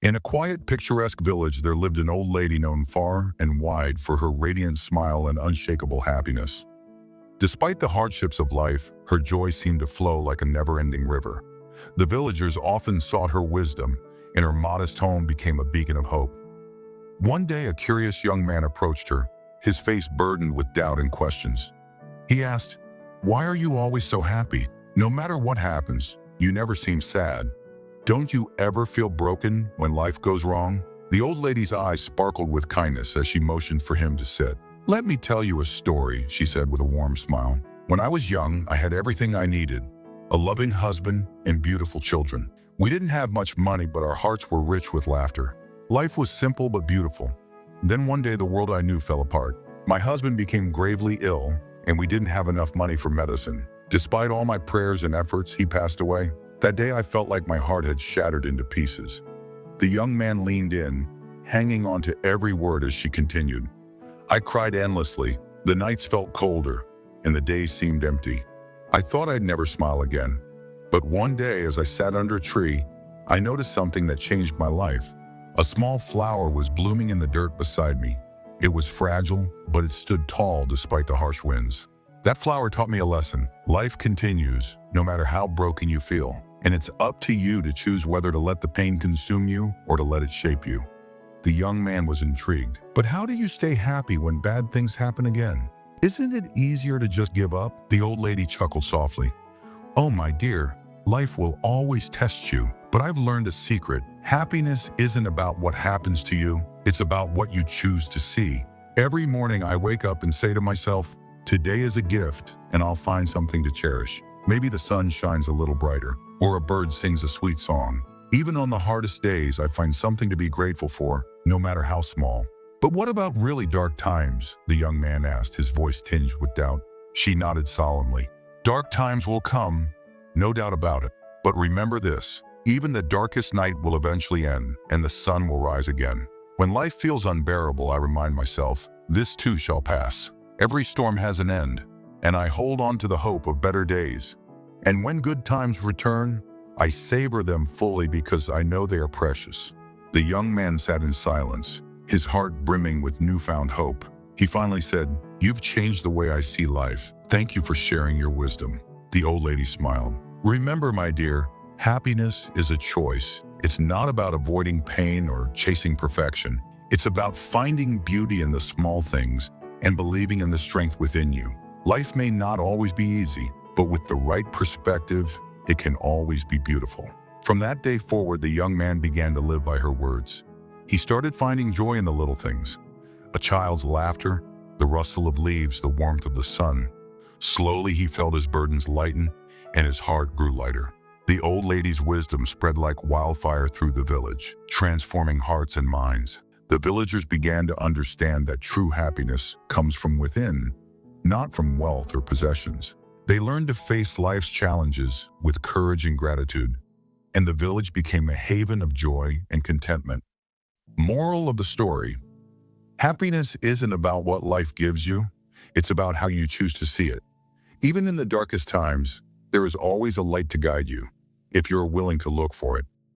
In a quiet, picturesque village, there lived an old lady known far and wide for her radiant smile and unshakable happiness. Despite the hardships of life, her joy seemed to flow like a never-ending river. The villagers often sought her wisdom, and her modest home became a beacon of hope. One day, a curious young man approached her, his face burdened with doubt and questions. He asked, "Why are you always so happy? No matter what happens, you never seem sad. Don't you ever feel broken when life goes wrong?" The old lady's eyes sparkled with kindness as she motioned for him to sit. "Let me tell you a story," she said with a warm smile. "When I was young, I had everything I needed: a loving husband and beautiful children. We didn't have much money, but our hearts were rich with laughter. Life was simple but beautiful. Then one day, the world I knew fell apart. My husband became gravely ill, and we didn't have enough money for medicine. Despite all my prayers and efforts, he passed away. That day, I felt like my heart had shattered into pieces." The young man leaned in, hanging on to every word as she continued. "I cried endlessly. The nights felt colder, and the days seemed empty. I thought I'd never smile again. But one day, as I sat under a tree, I noticed something that changed my life. A small flower was blooming in the dirt beside me. It was fragile, but it stood tall despite the harsh winds. That flower taught me a lesson. Life continues, no matter how broken you feel. And it's up to you to choose whether to let the pain consume you or to let it shape you." The young man was intrigued. "But how do you stay happy when bad things happen again? Isn't it easier to just give up?" The old lady chuckled softly. "Oh, my dear, life will always test you. But I've learned a secret. Happiness isn't about what happens to you. It's about what you choose to see. Every morning I wake up and say to myself, today is a gift, and I'll find something to cherish. Maybe the sun shines a little brighter, or a bird sings a sweet song. Even on the hardest days, I find something to be grateful for, no matter how small." "But what about really dark times?" the young man asked, his voice tinged with doubt. She nodded solemnly. "Dark times will come, no doubt about it. But remember this, even the darkest night will eventually end, and the sun will rise again. When life feels unbearable, I remind myself, this too shall pass. Every storm has an end, and I hold on to the hope of better days. And when good times return, I savor them fully because I know they are precious." The young man sat in silence, his heart brimming with newfound hope. He finally said, "You've changed the way I see life. Thank you for sharing your wisdom." The old lady smiled. "Remember, my dear, happiness is a choice. It's not about avoiding pain or chasing perfection. It's about finding beauty in the small things and believing in the strength within you. Life may not always be easy, but with the right perspective, it can always be beautiful." From that day forward, the young man began to live by her words. He started finding joy in the little things: a child's laughter, the rustle of leaves, the warmth of the sun. Slowly, he felt his burdens lighten, and his heart grew lighter. The old lady's wisdom spread like wildfire through the village, transforming hearts and minds. The villagers began to understand that true happiness comes from within, not from wealth or possessions. They learned to face life's challenges with courage and gratitude, and the village became a haven of joy and contentment. Moral of the story: happiness isn't about what life gives you, it's about how you choose to see it. Even in the darkest times, there is always a light to guide you, if you're willing to look for it.